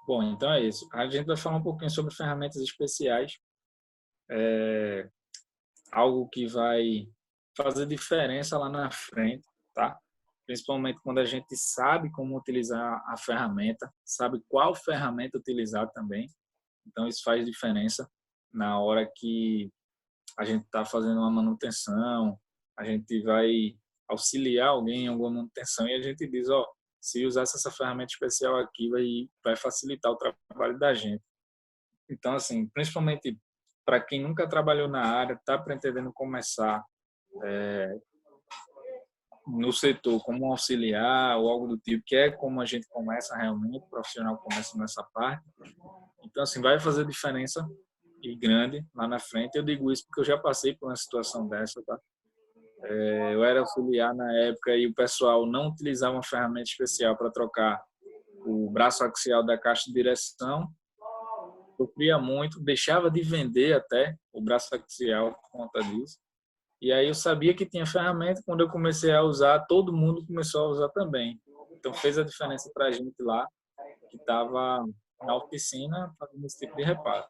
Bom, então é isso. A gente vai falar um pouquinho sobre ferramentas especiais, algo que vai fazer diferença lá na frente, tá? Principalmente quando a gente sabe como utilizar a ferramenta, sabe qual ferramenta utilizar também. Então, isso faz diferença na hora que a gente está fazendo uma manutenção, a gente vai auxiliar alguém em alguma manutenção e a gente diz, ó, se usasse essa ferramenta especial aqui, vai facilitar o trabalho da gente. Então, assim, principalmente para quem nunca trabalhou na área, está pretendendo começar no setor como um auxiliar ou algo do tipo, que é como a gente começa realmente, o profissional começa nessa parte. Então, assim, vai fazer diferença e grande lá na frente. Eu digo isso porque eu já passei por uma situação dessa, tá? Eu era auxiliar na época e o pessoal não utilizava uma ferramenta especial para trocar o braço axial da caixa de direção. Sofria muito, deixava de vender até o braço axial por conta disso. E aí eu sabia que tinha ferramenta, quando eu comecei a usar, todo mundo começou a usar também. Então fez a diferença para a gente lá, que estava na oficina fazendo esse tipo de reparo.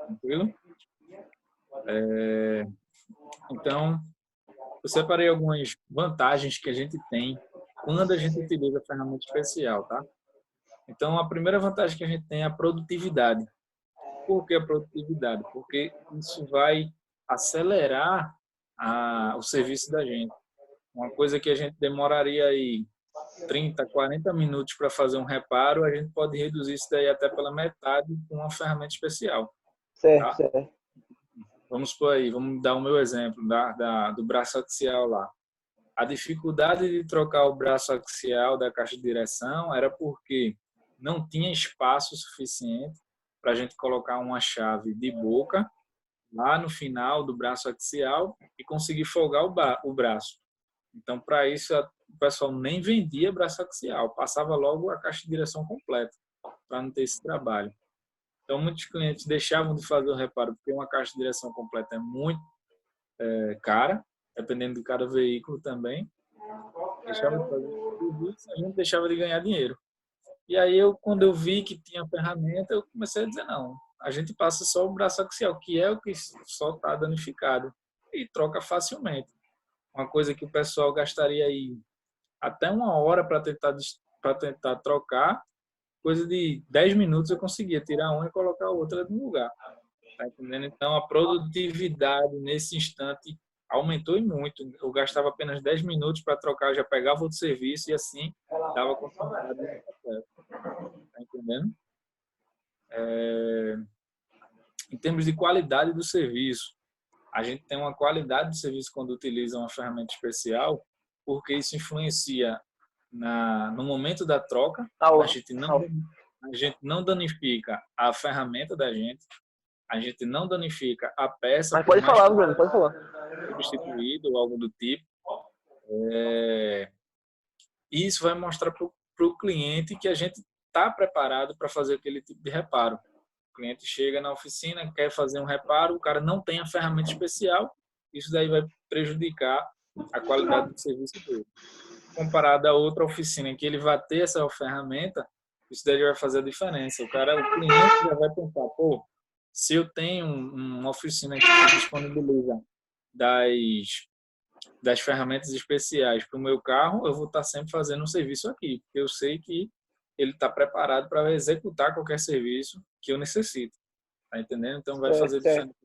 Tranquilo? Então, eu separei algumas vantagens que a gente tem quando a gente utiliza a ferramenta especial, tá? Então, a primeira vantagem que a gente tem é a produtividade. Por que a produtividade? Porque isso vai acelerar o serviço da gente. Uma coisa que a gente demoraria aí 30, 40 minutos para fazer um reparo, a gente pode reduzir isso daí até pela metade com uma ferramenta especial, Certo, tá? certo. Vamos por aí, vamos dar o meu exemplo do braço axial lá. A dificuldade de trocar o braço axial da caixa de direção era porque não tinha espaço suficiente para a gente colocar uma chave de boca lá no final do braço axial e conseguir folgar o braço. Então, para isso, o pessoal nem vendia braço axial, passava logo a caixa de direção completa, para não ter esse trabalho. Então, muitos clientes deixavam de fazer o reparo, porque uma caixa de direção completa é muito cara, dependendo de cada veículo também. Deixava de fazer o serviço, a gente deixava de ganhar dinheiro. E aí, quando eu vi que tinha ferramenta, eu comecei a dizer, não, a gente passa só o braço axial, que é o que só está danificado, e troca facilmente. Uma coisa que o pessoal gastaria aí até uma hora para tentar trocar, coisa de 10 minutos eu conseguia tirar uma e colocar a outra no lugar. Tá entendendo? Então, a produtividade nesse instante aumentou e muito. Eu gastava apenas 10 minutos para trocar, já pegava outro serviço e assim dava continuidade no processo. Tá entendendo? Em termos de qualidade do serviço, a gente tem uma qualidade de serviço quando utiliza uma ferramenta especial, porque isso influencia no momento da troca, a Aula. gente não danifica a ferramenta da gente, a gente não danifica a peça, Mas por pode mais falar, que Bruno, pode falar. substituído ou algo do tipo. E isso vai mostrar para o cliente que a gente está preparado para fazer aquele tipo de reparo. O cliente chega na oficina, quer fazer um reparo, o cara não tem a ferramenta especial, isso daí vai prejudicar a qualidade do serviço dele. Comparado a outra oficina em que ele vai ter essa ferramenta, isso daí vai fazer a diferença. O cliente já vai pensar, pô, se eu tenho uma oficina que disponibiliza das ferramentas especiais para o meu carro, eu vou estar sempre fazendo um serviço aqui, porque eu sei que ele está preparado para executar qualquer serviço que eu necessito. Tá entendendo? Então vai Certo, fazer certo. diferença.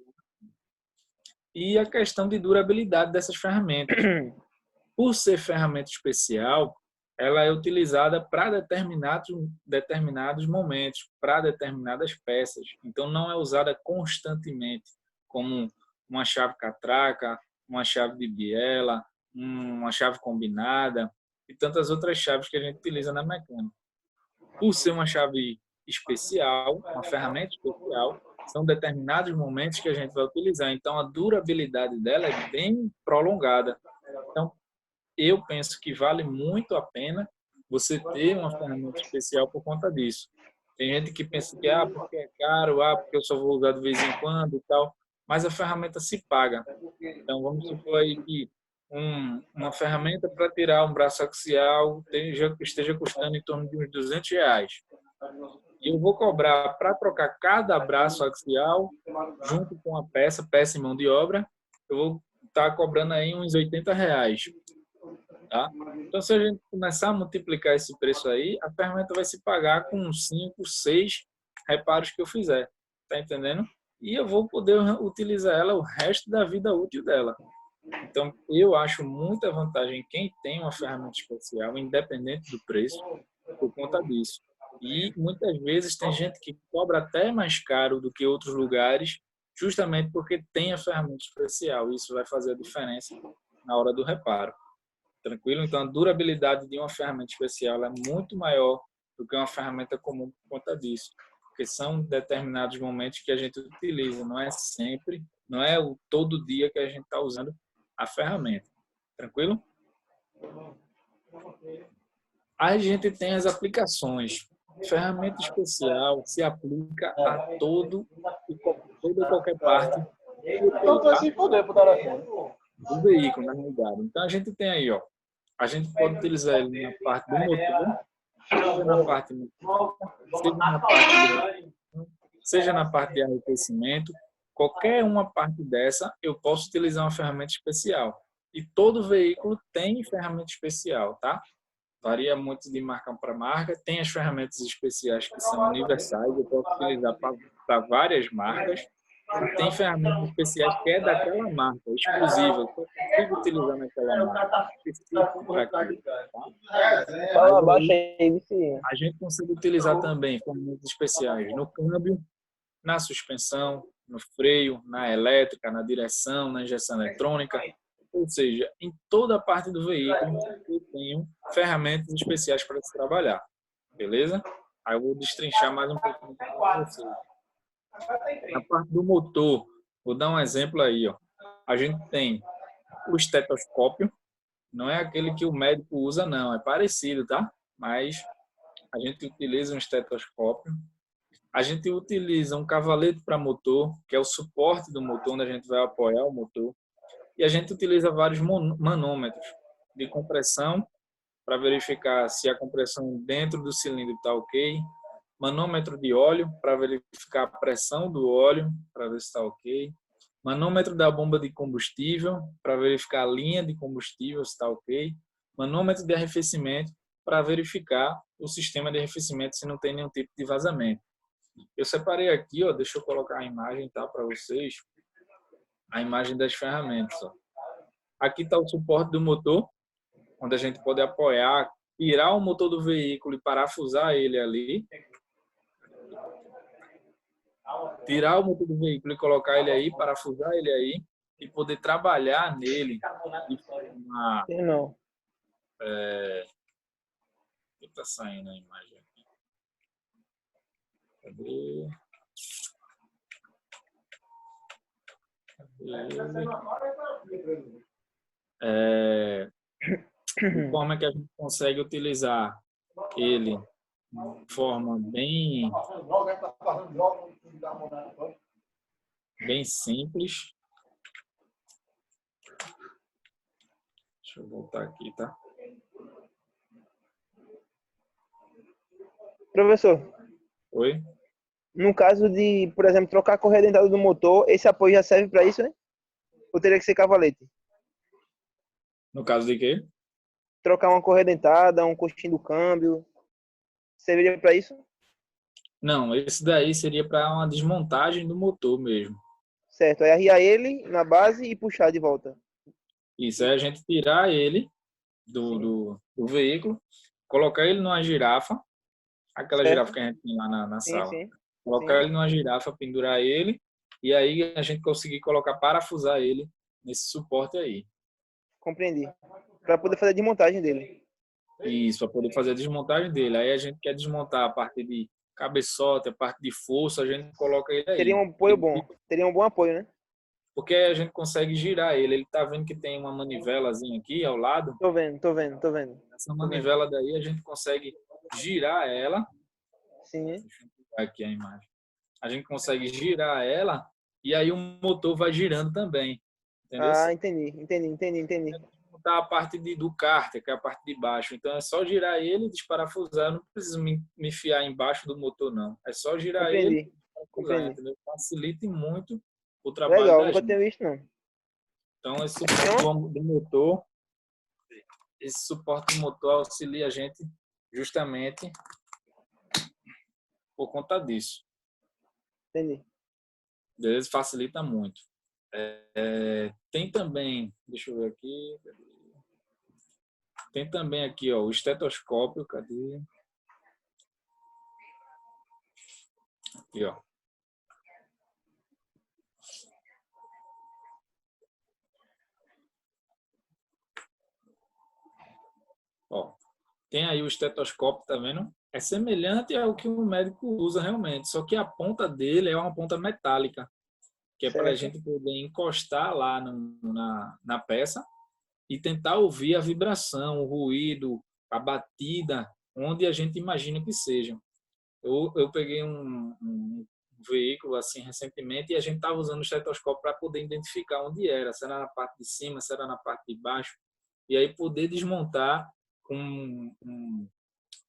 E a questão de durabilidade dessas ferramentas. Por ser ferramenta especial, ela é utilizada para determinados momentos, para determinadas peças. Então, não é usada constantemente, como uma chave catraca, uma chave de biela, uma chave combinada e tantas outras chaves que a gente utiliza na mecânica. Por ser uma chave especial, uma ferramenta especial, são determinados momentos que a gente vai utilizar. Então, a durabilidade dela é bem prolongada. Então, eu penso que vale muito a pena você ter uma ferramenta especial por conta disso. Tem gente que pensa que porque é caro, porque eu só vou usar de vez em quando e tal, mas a ferramenta se paga. Então vamos supor aí que uma ferramenta para tirar um braço axial esteja custando em torno de uns R$ 200. E eu vou cobrar para trocar cada braço axial, junto com a peça e mão de obra, eu vou estar cobrando aí uns R$ 80. Tá? Então, se a gente começar a multiplicar esse preço aí, a ferramenta vai se pagar com uns 5, 6 reparos que eu fizer. Tá entendendo? E eu vou poder utilizar ela o resto da vida útil dela. Então, eu acho muita vantagem quem tem uma ferramenta especial, independente do preço, por conta disso. E muitas vezes tem gente que cobra até mais caro do que outros lugares, justamente porque tem a ferramenta especial. Isso vai fazer a diferença na hora do reparo. Tranquilo? Então, a durabilidade de uma ferramenta especial é muito maior do que uma ferramenta comum por conta disso. Porque são determinados momentos que a gente utiliza, não é sempre, não é o todo dia que a gente está usando a ferramenta. Tranquilo? A gente tem as aplicações. Ferramenta especial se aplica a toda e qualquer parte do veículo, na realidade. Então, a gente tem aí, ó, a gente pode utilizar ele na parte do motor, seja na parte seja na parte de arrefecimento, qualquer uma parte dessa, eu posso utilizar uma ferramenta especial. E todo veículo tem ferramenta especial, tá? Varia muito de marca para marca. Tem as ferramentas especiais que são universais, eu posso utilizar para várias marcas. E tem ferramentas especiais que é daquela marca, exclusiva, que eu consigo utilizar naquela marca, específico para aquilo. Tá? Fala abaixo aí, sim. A gente consegue utilizar também ferramentas especiais no câmbio, na suspensão, no freio, na elétrica, na direção, na injeção eletrônica. Ou seja, em toda a parte do veículo eu tenho ferramentas especiais para se trabalhar. Beleza? Aí eu vou destrinchar mais um pouquinho para vocês. Na parte do motor, vou dar um exemplo aí. Ó. A gente tem o estetoscópio, não é aquele que o médico usa, não. É parecido, tá? Mas a gente utiliza um estetoscópio. A gente utiliza um cavalete para motor, que é o suporte do motor, onde a gente vai apoiar o motor. E a gente utiliza vários manômetros de compressão para verificar se a compressão dentro do cilindro está ok. Manômetro de óleo para verificar a pressão do óleo, para ver se está ok. Manômetro da bomba de combustível para verificar a linha de combustível, se está ok. Manômetro de arrefecimento para verificar o sistema de arrefecimento se não tem nenhum tipo de vazamento. Eu separei aqui, ó, deixa eu colocar a imagem, tá, para vocês. A imagem das ferramentas. Ó. Aqui está o suporte do motor, onde a gente pode apoiar, tirar o motor do veículo e parafusar ele ali. Tirar o motor do veículo e colocar ele aí, parafusar ele aí e poder trabalhar nele de forma... Não. Está saindo a imagem aqui. Cadê? De forma que a gente consegue utilizar ele de forma bem simples. Deixa eu voltar aqui, tá? Professor, Oi? no caso de, por exemplo, trocar a correia dentada do motor, esse apoio já serve para isso, né? Ou teria que ser cavalete? No caso de quê? Trocar uma correia dentada, um coxinho do câmbio, serviria para isso? Não, esse daí seria para uma desmontagem do motor mesmo. Certo, aí arriar ele na base e puxar de volta. Isso, é a gente tirar ele do veículo, colocar ele numa girafa, aquela Certo. girafa que a gente tem lá na Sim, sala. sim. Colocar Sim. ele numa girafa, pendurar ele, e aí a gente conseguir colocar, parafusar ele nesse suporte aí. Compreendi. Para poder fazer a desmontagem dele. Isso, para poder fazer a desmontagem dele. Aí a gente quer desmontar a parte de cabeçote, a parte de força, a gente coloca ele Teria aí. um apoio bom. Teria um bom apoio, né? Porque a gente consegue girar ele. Ele tá vendo que tem uma manivelazinha aqui ao lado. Tô vendo. Essa manivela daí a gente consegue girar ela. Sim. Deixa eu pegar aqui a imagem. A gente consegue girar ela e aí o motor vai girando também. Entendeu? Ah, entendi. desmontar a parte do cárter, que é a parte de baixo. Então, é só girar ele e desparafusar. Eu não preciso me enfiar embaixo do motor, não. É só girar ele Compreendi. e desparafusar, Compreendi. entendeu? Facilita muito o trabalho Legal, da nunca gente. tinha visto, não. Então, esse Tem uma... suporte do motor, esse suporte do motor auxilia a gente justamente por conta disso. Entendi. Beleza? Facilita muito. Tem também, deixa eu ver aqui, tem também aqui, ó, o estetoscópio, cadê? Aqui, ó. Ó, tem aí o estetoscópio, tá vendo? É semelhante ao que o médico usa realmente, só que a ponta dele é uma ponta metálica, que é para a Certo. gente poder encostar lá na peça e tentar ouvir a vibração, o ruído, a batida, onde a gente imagina que seja. Eu peguei um veículo assim recentemente e a gente estava usando o estetoscópio para poder identificar onde era, se era na parte de cima, se era na parte de baixo, e aí poder desmontar com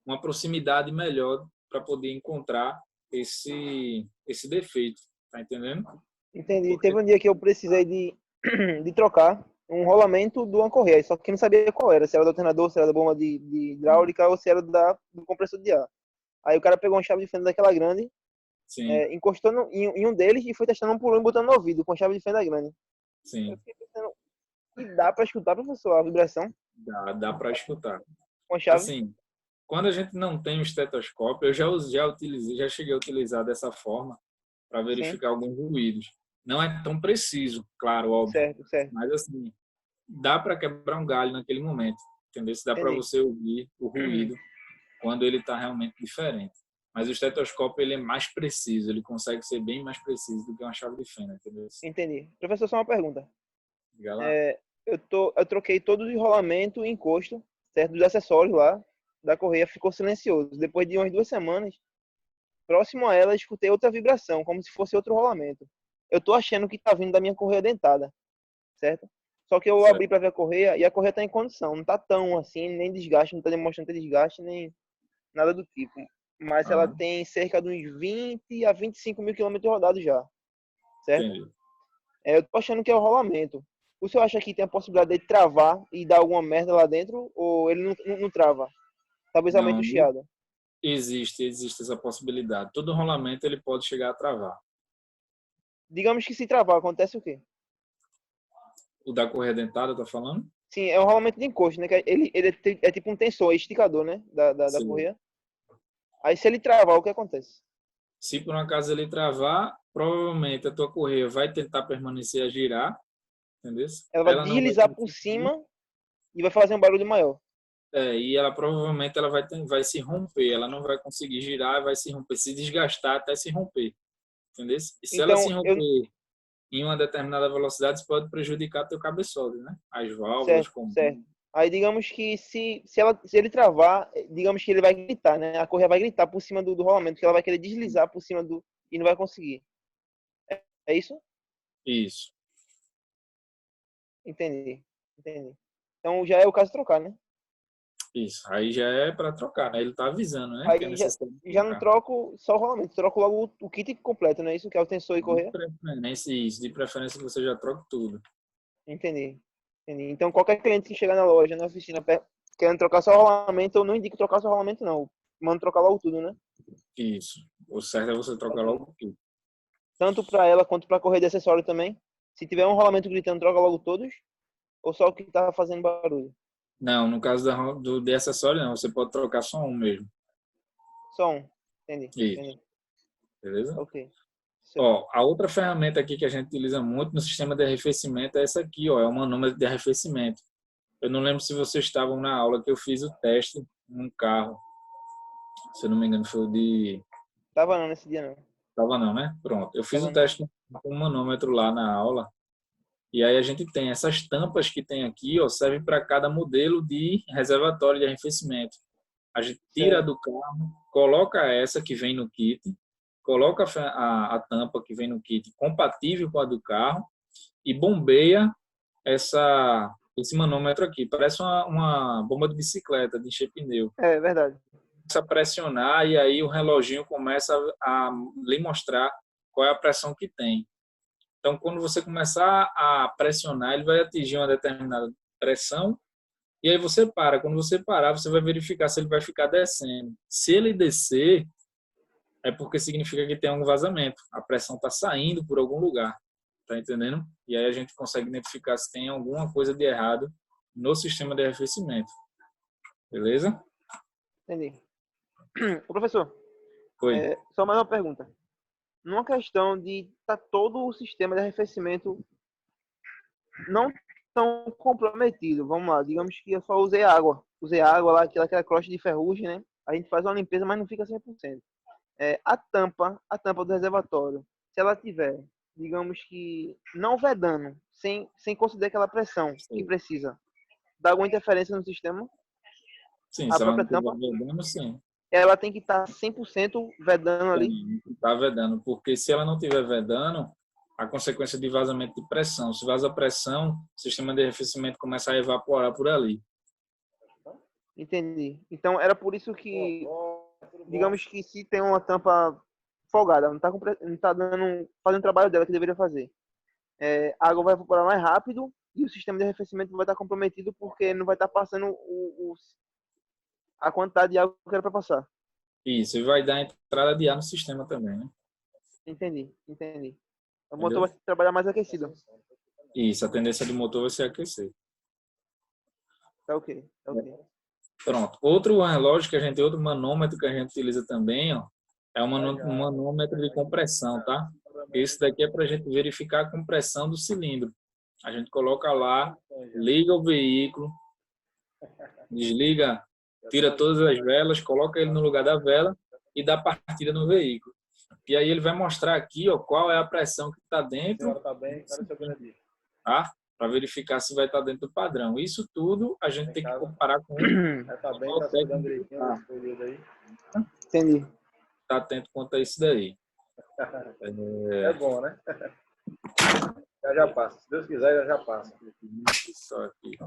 uma proximidade melhor para poder encontrar esse defeito, tá entendendo? Entendi. Porque Teve um dia que eu precisei de trocar um rolamento de uma correia, só que eu não sabia qual era, se era do alternador, se era da bomba de hidráulica ou se era do compressor de ar. Aí o cara pegou uma chave de fenda daquela grande, sim, encostou em um deles e foi testando um por um e botando no ouvido com chave de fenda grande. Eu sim, fiquei pensando, e dá para escutar, professor, a vibração dá para escutar. com a chave? Assim, quando a gente não tem o estetoscópio, eu já utilizei, já cheguei a utilizar dessa forma para Sim, verificar alguns ruídos. Não é tão preciso, claro, óbvio, certo, certo. mas assim, dá para quebrar um galho naquele momento, entendeu? Se dá para Entendi. você ouvir o ruído quando ele está realmente diferente. Mas o estetoscópio ele é mais preciso, ele consegue ser bem mais preciso do que uma chave de fenda, entendeu? Entendi. Professor, só uma pergunta. Diga lá. É, eu troquei todo o enrolamento e encosto, certo? Dos acessórios lá da correia ficou silencioso. Depois de umas 2 semanas, próximo a ela, escutei outra vibração, como se fosse outro rolamento. Eu tô achando que tá vindo da minha correia dentada, certo? Só que eu abri Certo. para ver a correia e a correia tá em condição, não tá tão assim, nem desgaste, não tá demonstrando ter desgaste, nem nada do tipo. Mas ela Ah, tem cerca de uns 20 a 25 mil quilômetros rodados já, certo? entendi. Eu tô achando que é o rolamento. O senhor acha que tem a possibilidade de travar e dar alguma merda lá dentro? Ou ele não trava? Talvez aumente o Não, chiado. existe essa possibilidade. Todo rolamento ele pode chegar a travar. Digamos que se travar, acontece o quê? O da correia dentada, tá falando? Sim, é um rolamento de encosto, né? Que ele é tipo um tensor, esticador, né? Da Sim. correia. Aí se ele travar, o que acontece? Se por um acaso ele travar, provavelmente a tua correia vai tentar permanecer a girar, entendeu? Ela vai Ela não vai deslizar por conseguir, cima e vai fazer um barulho maior. e ela provavelmente ela vai se romper, ela não vai conseguir girar, vai se romper, se desgastar até se romper, entendeu? E se ela Então, se romper em uma determinada velocidade, isso pode prejudicar teu cabeçote, né? As válvulas certo, certo. comuns. Aí digamos que se ele travar, digamos que ele vai gritar, né? A correia vai gritar por cima do rolamento, que ela vai querer deslizar por cima do e não vai conseguir. É isso? Isso, Entendi. Entendi. Então já é o caso de trocar, né? isso. Aí já é para trocar, né? Ele está avisando, né? Que é Aí necessário já não trocar. troco só o rolamento, troco logo o kit completo, né? Isso que é o tensor e De correia. preferência, isso. De preferência você já troca tudo. Entendi. Entendi. Então qualquer cliente que chegar na loja, na oficina, querendo trocar só o rolamento, eu não indico trocar só o rolamento, não. Mando trocar logo tudo, né? Isso. O certo é você trocar Ok. logo tudo. Tanto para ela quanto para correia de acessório também. Se tiver um rolamento gritando, troca logo todos. Ou só o que tá fazendo barulho? Não, no caso de acessório, não. Você pode trocar só um mesmo. Só um. Entendi. Isso. Entendi. Beleza? Ok. Show. Ó, a outra ferramenta aqui que a gente utiliza muito no sistema de arrefecimento é essa aqui, ó. É o manômetro de arrefecimento. Eu não lembro se vocês estavam na aula que eu fiz o teste num carro. Se eu não me engano, foi o de... Tava não nesse dia, não. Tava não, né? Pronto. Eu fiz Tava o não. teste com o manômetro lá na aula. E aí a gente tem essas tampas que tem aqui, ó, servem para cada modelo de reservatório de arrefecimento. A gente tira Certo. do carro, coloca essa que vem no kit, coloca a tampa que vem no kit compatível com a do carro e bombeia esse manômetro aqui. Parece uma bomba de bicicleta, de encher pneu. É verdade. Começa a pressionar e aí o reloginho começa a lhe mostrar qual é a pressão que tem. Então, quando você começar a pressionar, ele vai atingir uma determinada pressão e aí você para. Quando você parar, você vai verificar se ele vai ficar descendo. Se ele descer, é porque significa que tem algum vazamento. A pressão está saindo por algum lugar. Tá entendendo? E aí a gente consegue identificar se tem alguma coisa de errado no sistema de arrefecimento. Beleza? Entendi. Ô, professor, Foi. só mais uma pergunta. Numa questão de estar todo o sistema de arrefecimento não tão comprometido, vamos lá, digamos que eu só usei água. Usei água lá, aquela crosta de ferrugem, né? A gente faz uma limpeza, mas não fica 100%. A tampa do reservatório, se ela tiver, digamos que não vedando, sem conceder aquela pressão que precisa, dá alguma interferência no sistema? Sim, A se ela não própria estiver tampa, vedando, sim. ela tem que estar 100% vedando ali. Está vedando, porque se ela não estiver vedando, a consequência de vazamento de pressão. Se vaza a pressão, o sistema de arrefecimento começa a evaporar por ali. Entendi. Então era por isso que, digamos que se tem uma tampa folgada, não tá fazendo o trabalho dela que deveria fazer. A água vai evaporar mais rápido e o sistema de arrefecimento vai estar comprometido porque não vai estar passando a quantidade de água que era para passar. Isso, e vai dar entrada de ar no sistema também, né? Entendi. O motor Entendeu? vai trabalhar mais aquecido. Isso, a tendência do motor vai ser aquecer. Tá ok. Pronto. Outro relógio que a gente tem, outro manômetro que a gente utiliza também, ó, é um manômetro de compressão, tá? Esse daqui é para a gente verificar a compressão do cilindro. A gente coloca lá, liga o veículo, desliga, tira todas as velas, coloca ele no lugar da vela e dá partida no veículo. E aí ele vai mostrar aqui, ó, qual é a pressão que está dentro, tá? Para verificar se vai estar dentro do padrão. Isso tudo a gente tem que comparar com o técnico que Entendi. está atento quanto a isso daí. É bom, né? Já passa. Se Deus quiser, já passa. Só aqui.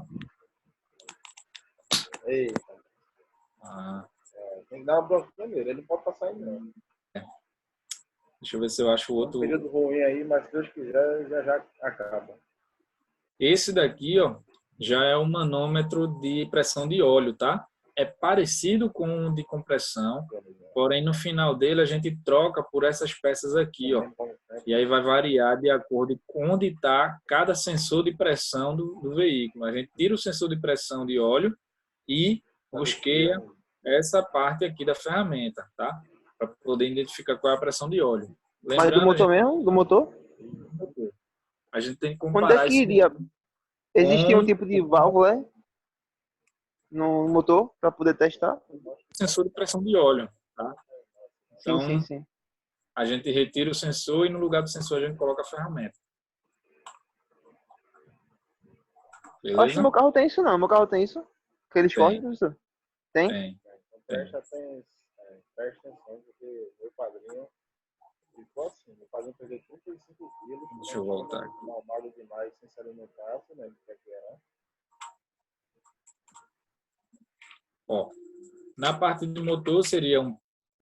Eita. Tem que dar uma bronca primeiro. Ele não pode passar ainda, não. Deixa eu ver se eu acho o Um outro. período ruim aí, mas se Deus quiser, já acaba. Esse daqui, ó, já é um manômetro de pressão de óleo, tá? É parecido com o de compressão, porém no final dele a gente troca por essas peças aqui, ó. E aí vai variar de acordo com onde está cada sensor de pressão do veículo. A gente tira o sensor de pressão de óleo e rosqueia essa parte aqui da ferramenta, tá? Para poder identificar qual é a pressão de óleo. Mas do motor mesmo? Do motor? A gente tem que Quando é comparar que isso iria? Existia um com tipo de válvula no motor para poder testar? o sensor de pressão de óleo, tá? Então, Sim. a gente retira o sensor e no lugar do sensor a gente coloca a ferramenta. Eu acho que Beleza? meu carro tem isso não. Meu carro tem isso? Aqueles cortes, professor? Tem? Tem. Presta atenção, porque meu padrinho ficou assim. Meu padrinho perdeu 35 quilos. Deixa eu voltar aqui. Malmado demais, sem se alimentar, né? Que era. Ó, na parte do motor seria um